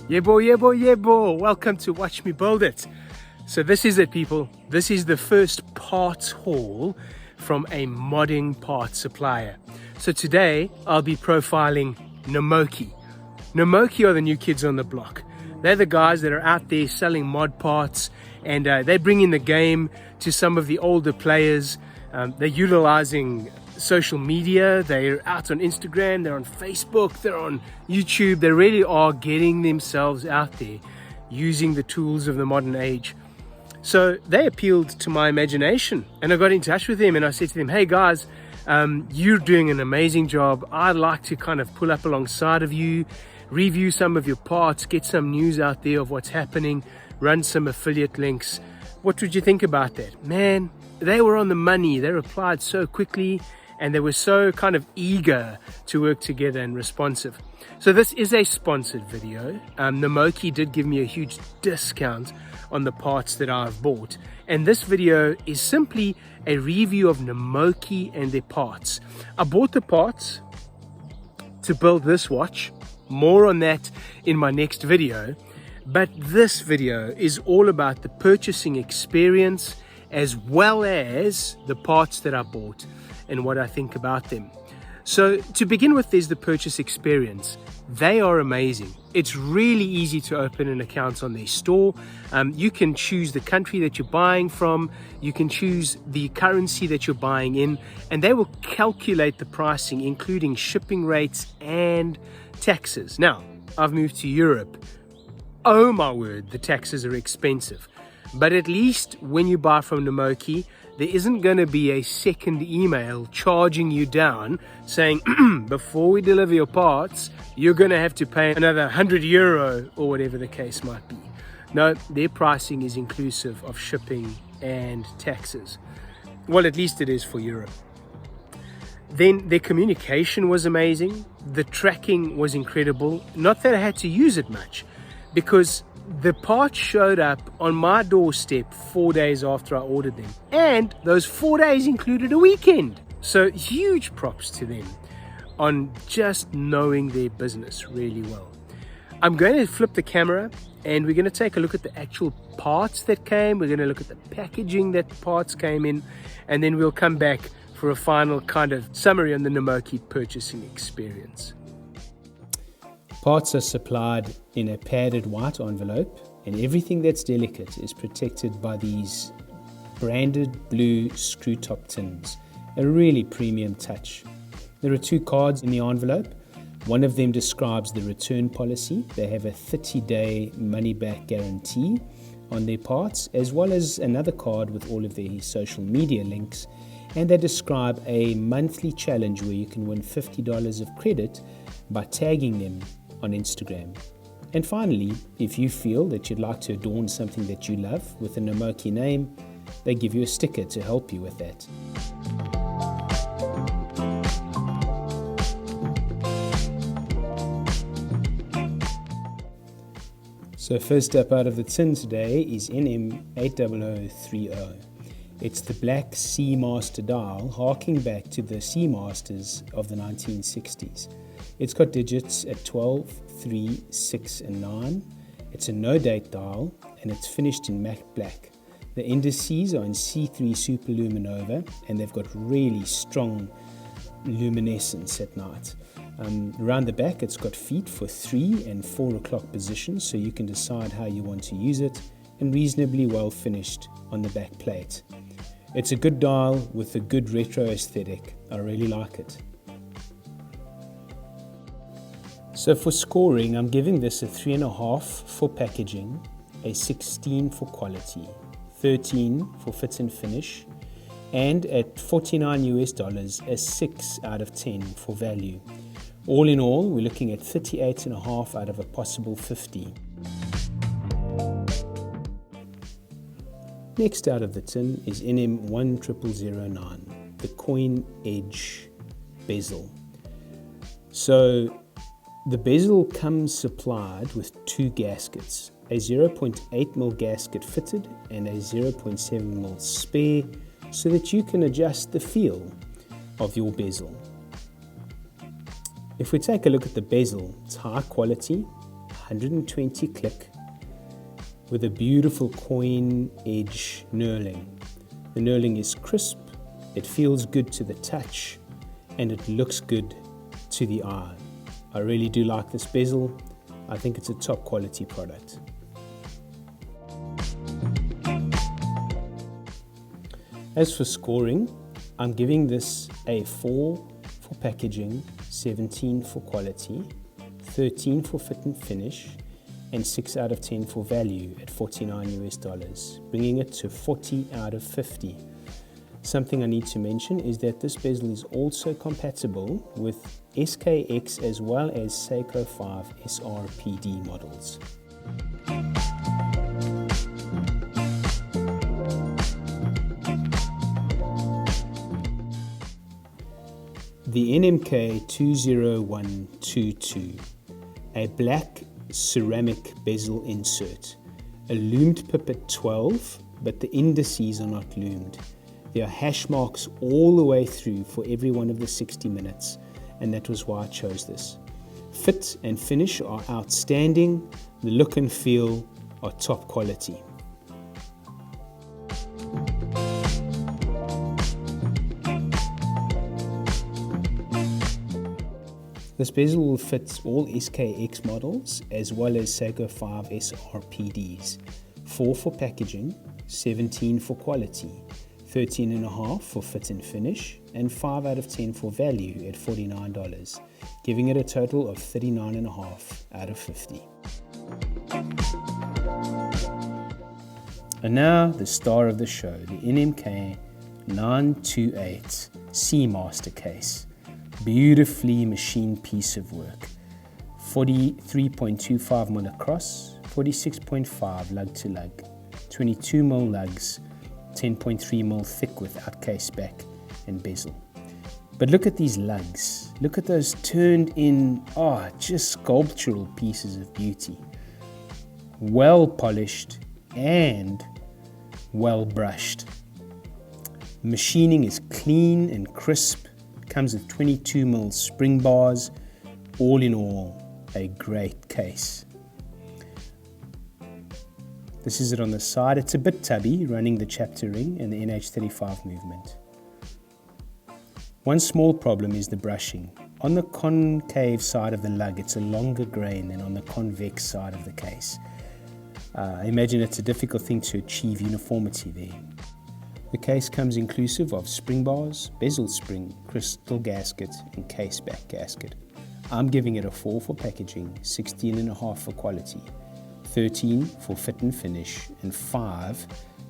Yeah boy, yeah boy, yeah boy. Welcome to Watch Me Build It. So this is it, people. This is the first parts haul from a modding parts supplier. So today I'll be profiling Namoki. Namoki are the new kids on the block. They're the guys that are out there selling mod parts, and they bring in the game to some of the older players. They're utilizing social media. They're out on Instagram, they're on Facebook, they're on YouTube. They really are getting themselves out there using the tools of the modern age. So they appealed to my imagination, and I got in touch with them and I said to them, hey guys, you're doing an amazing job. I'd like to kind of pull up alongside of you, review some of your parts, get some news out there of what's happening, run some affiliate links. What would you think about that? Man, they were on the money. They replied so quickly, and they were so kind of eager to work together and responsive. So this is a sponsored video. Namoki did give me a huge discount on the parts that I've bought. And this video is simply a review of Namoki and their parts. I bought the parts to build this watch. More on that in my next video. But this video is all about the purchasing experience as well as the parts that I bought and what I think about them. So to begin with, there's the purchase experience. They are amazing. It's really easy to open an account on their store. You can choose the country that you're buying from. You can choose the currency that you're buying in, and they will calculate the pricing, including shipping rates and taxes. Now, I've moved to Europe. Oh my word, the taxes are expensive. But at least when you buy from Namoki, there isn't going to be a second email charging you down saying, before we deliver your parts, you're going to have to pay another 100 euro or whatever the case might be. No, their pricing is inclusive of shipping and taxes. Well, at least it is for Europe. Then their communication was amazing. The tracking was incredible. Not that I had to use it much, because the parts showed up on my doorstep 4 days after I ordered them. And those 4 days included a weekend. So huge props to them on just knowing their business really well. I'm going to flip the camera and we're going to take a look at the actual parts that came. We're going to look at the packaging that the parts came in. And then we'll come back for a final kind of summary on the Namoki purchasing experience. Parts are supplied in a padded white envelope, and everything that's delicate is protected by these branded blue screw top tins, a really premium touch. There are 2 cards in the envelope. One of them describes the return policy. They have a 30-day money-back guarantee on their parts, as well as another card with all of their social media links, and they describe a monthly challenge where you can win $50 of credit by tagging them on Instagram. And finally, if you feel that you'd like to adorn something that you love with a Namoki name, they give you a sticker to help you with that. So first up out of the tin today is NmZero. It's the black Sea-Master dial, harking back to the Sea-Masters of the 1960s. It's got digits at 12, 3, 6 and 9. It's a no-date dial and it's finished in matte black. The indices are in C3 superluminova and they've got really strong luminescence at night. Around the back it's got feet for 3 and 4 o'clock positions, so you can decide how you want to use it, and reasonably well finished on the back plate. It's a good dial with a good retro aesthetic. I really like it. So for scoring, I'm giving this a 3.5 for packaging, a 16 for quality, 13 for fit and finish, and at $49 US, a 6 out of 10 for value. All in all, we're looking at 38.5 out of a possible 50. Next out of the tin is NM10009, the coin edge bezel. So the bezel comes supplied with 2 gaskets, a 0.8mm gasket fitted and a 0.7mm spare, so that you can adjust the feel of your bezel. If we take a look at the bezel, it's high quality, 120 click with a beautiful coin edge knurling. The knurling is crisp, it feels good to the touch, and it looks good to the eye. I really do like this bezel. I think it's a top quality product. As for scoring, I'm giving this a 4 for packaging, 17 for quality, 13 for fit and finish, and 6 out of 10 for value at $49, bringing it to 40 out of 50. Something I need to mention is that this bezel is also compatible with SKX as well as Seiko 5 SRPD models. The NmK20122, a black ceramic bezel insert, a loomed pip at 12, but the indices are not loomed. There are hash marks all the way through for every one of the 60 minutes, and that was why I chose this. Fit and finish are outstanding, the look and feel are top quality. This bezel will fit all SKX models as well as Seiko 5 SRPDs. 4 for packaging, 17 for quality, 13.5 for fit and finish, and 5 out of 10 for value at $49, giving it a total of 39.5 out of 50. And now the star of the show, the NmK 928 Sea-Master case. Beautifully machined piece of work. 43.25mm across, 46.5 lug to lug, 22mm lugs, 10.3mm thick without case back and bezel. But look at these lugs. Look at those turned in, just sculptural pieces of beauty. Well polished and well brushed. Machining is clean and crisp. Comes with 22mm spring bars. All in all, a great case. This is it on the side. It's a bit tubby, running the chapter ring and the NH35 movement. One small problem is the brushing. On the concave side of the lug, it's a longer grain than on the convex side of the case. I imagine it's a difficult thing to achieve uniformity there. The case comes inclusive of spring bars, bezel spring, crystal gasket, and case back gasket. I'm giving it a 4 for packaging, 16.5 for quality, 13 for fit and finish, and 5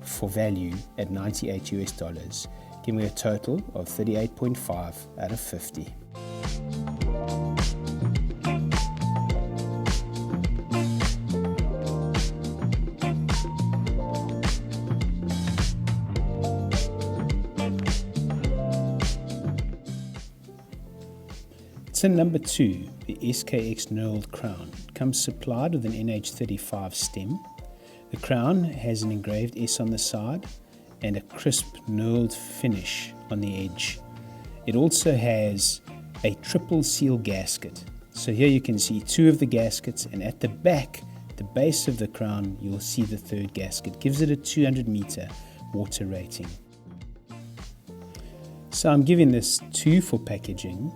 for value at $98, giving me a total of 38.5 out of 50. Tin number 2, the SKX knurled crown, comes supplied with an NH35 stem. The crown has an engraved S on the side and a crisp knurled finish on the edge. It also has a triple seal gasket. So here you can see 2 of the gaskets, and at the back, the base of the crown, you'll see the 3rd gasket. Gives it a 200 meter water rating. So I'm giving this 2 for packaging,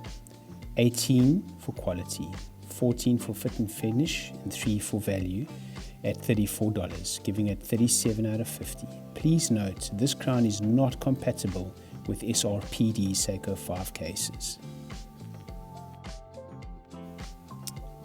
18 for quality, 14 for fit and finish, and 3 for value at $34, giving it 37 out of 50. Please note, this crown is not compatible with SRPD Seiko 5 cases.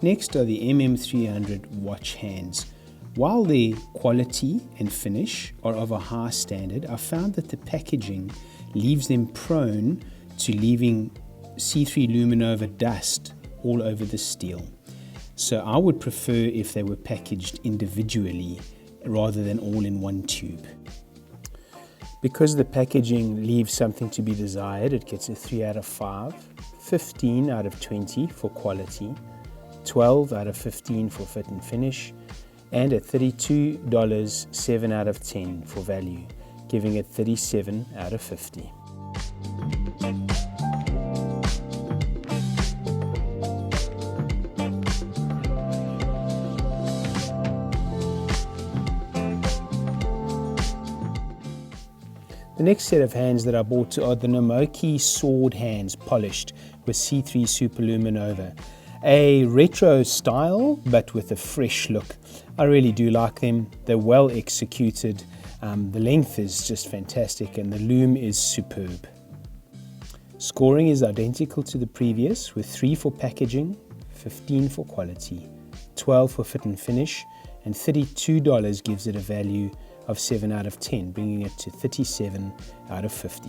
Next are the MM300 watch hands. While the quality and finish are of a high standard, I found that the packaging leaves them prone to leaving C3 luminova dust all over the steel. So I would prefer if they were packaged individually rather than all in one tube. Because the packaging leaves something to be desired, it gets a 3 out of 5, 15 out of 20 for quality, 12 out of 15 for fit and finish, and at $32, 7 out of 10 for value, giving it 37 out of 50. next set of hands that I bought are the Namoki sword hands, polished with C3 Superluminova. A retro style, but with a fresh look. I really do like them. They're well executed. The length is just fantastic and the loom is superb. Scoring is identical to the previous, with 3 for packaging, 15 for quality, 12 for fit and finish, and $32 gives it a value of 7 out of 10, bringing it to 37 out of 50.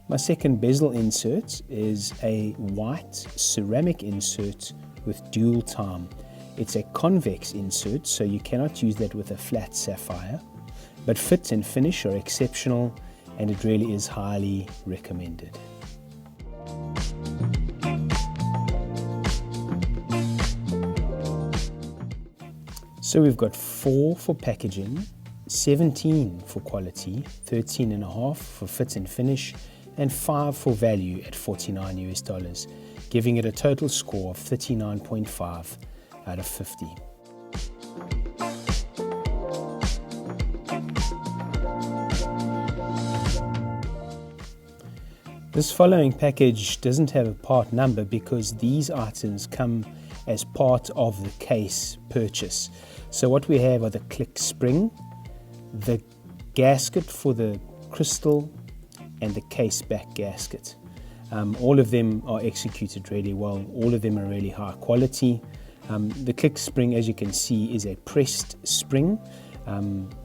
My second bezel insert is a white ceramic insert with dual time. It's a convex insert, so you cannot use that with a flat sapphire, but fit and finish are exceptional and it really is highly recommended. So we've got 4 for packaging, 17 for quality, 13.5 for fit and finish, and 5 for value at $49 US, giving it a total score of 39.5 out of 50. This following package doesn't have a part number because these items come as part of the case purchase. So what we have are the click spring, the gasket for the crystal, and the case back gasket. All of them are executed really well. All of them are really high quality. The click spring, as you can see, is a pressed spring.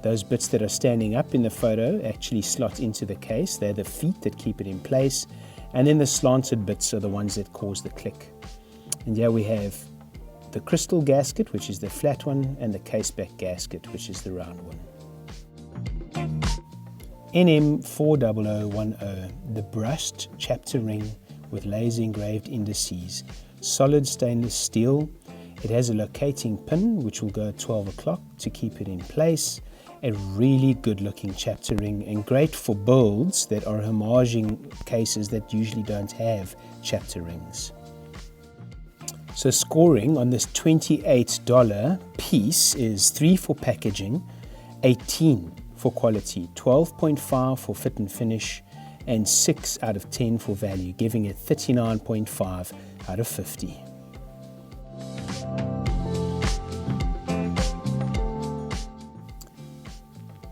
Those bits that are standing up in the photo actually slot into the case. They're the feet that keep it in place. And then the slanted bits are the ones that cause the click. And here we have the crystal gasket, which is the flat one, and the case back gasket, which is the round one. NM40010, the brushed chapter ring with laser engraved indices, solid stainless steel. It has a locating pin which will go at 12 o'clock to keep it in place. A really good looking chapter ring and great for builds that are homaging cases that usually don't have chapter rings. So scoring on this $28 piece is 3 for packaging, 18 for quality, 12.5 for fit and finish, and 6 out of 10 for value, giving it 39.5 out of 50.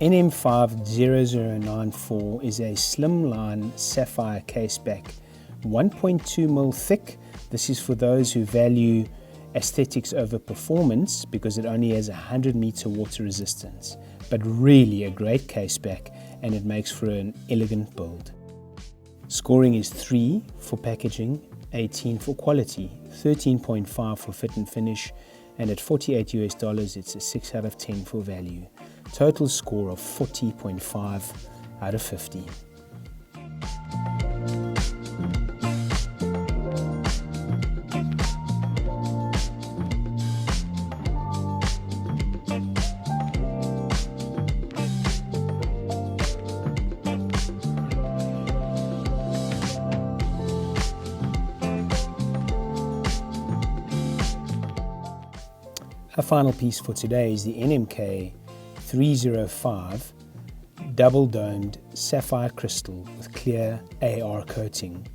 NM50094 is a slimline sapphire caseback, 1.2mm thick. This is for those who value aesthetics over performance because it only has 100 meter water resistance, but really a great caseback and it makes for an elegant build. Scoring is 3 for packaging, 18 for quality, 13.5 for fit and finish, and at $48 US it's a 6 out of 10 for value. Total score of 40.5 out of 50. Our final piece for today is the NMK305 double-domed sapphire crystal with clear AR coating.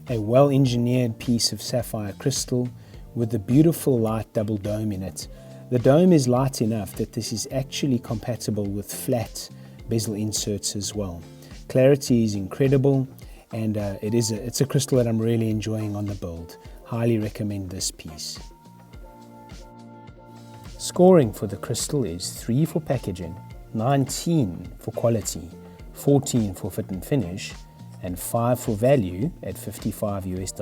A well-engineered piece of sapphire crystal with the beautiful light double dome in it. The dome is light enough that this is actually compatible with flat bezel inserts as well. Clarity is incredible and it's a crystal that I'm really enjoying on the build. Highly recommend this piece. Scoring for the crystal is 3 for packaging, 19 for quality, 14 for fit and finish, and 5 for value at $55 US.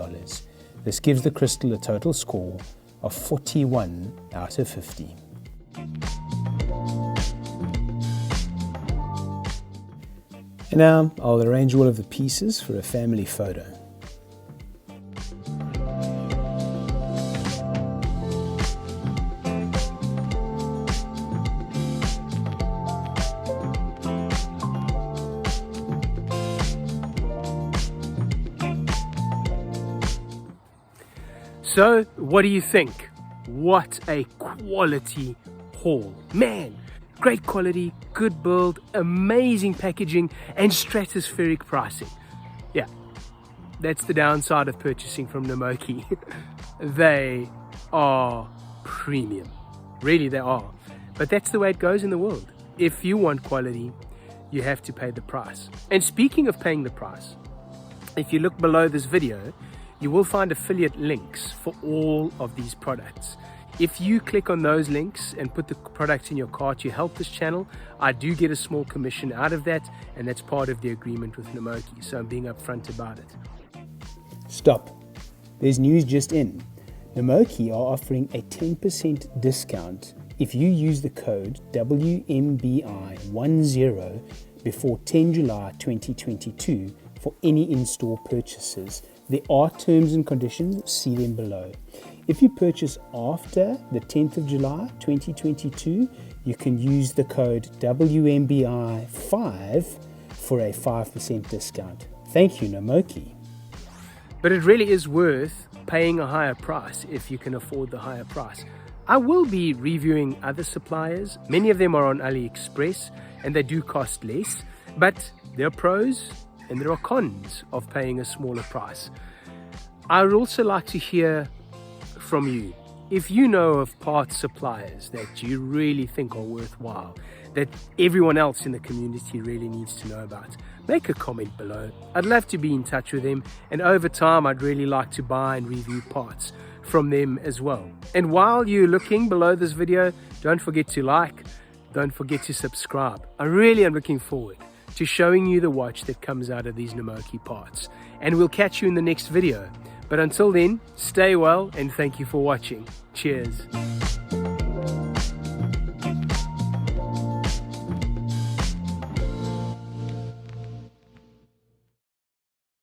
This gives the crystal a total score of 41 out of 50. And now I'll arrange all of the pieces for a family photo. So what do you think? What a quality haul. Man, great quality, good build, amazing packaging, and stratospheric pricing. Yeah, that's the downside of purchasing from Namoki. They are premium. Really, they are. But that's the way it goes in the world. If you want quality, you have to pay the price. And speaking of paying the price, if you look below this video, you will find affiliate links for all of these products. If you click on those links and put the products in your cart, you help this channel. I do get a small commission out of that, and that's part of the agreement with Namoki, so I'm being upfront about it. Stop. There's news just in. Namoki are offering a 10% discount if you use the code WMBI10 before 10 July 2022 for any in-store purchases. There are terms and conditions, see them below. If you purchase after the 10th of July 2022, you can use the code WMBI5 for a 5% discount. Thank you, Namoki. But it really is worth paying a higher price if you can afford the higher price. I will be reviewing other suppliers. Many of them are on AliExpress and they do cost less, but there are pros and there are cons of paying a smaller price. I would also like to hear from you. If you know of parts suppliers that you really think are worthwhile, that everyone else in the community really needs to know about, make a comment below. I'd love to be in touch with them, and over time I'd really like to buy and review parts from them as well. And while you're looking below this video, don't forget to like, don't forget to subscribe. I really am looking forward to showing you the watch that comes out of these Namoki parts, and we'll catch you in the next video. But until then, stay well and thank you for watching. Cheers.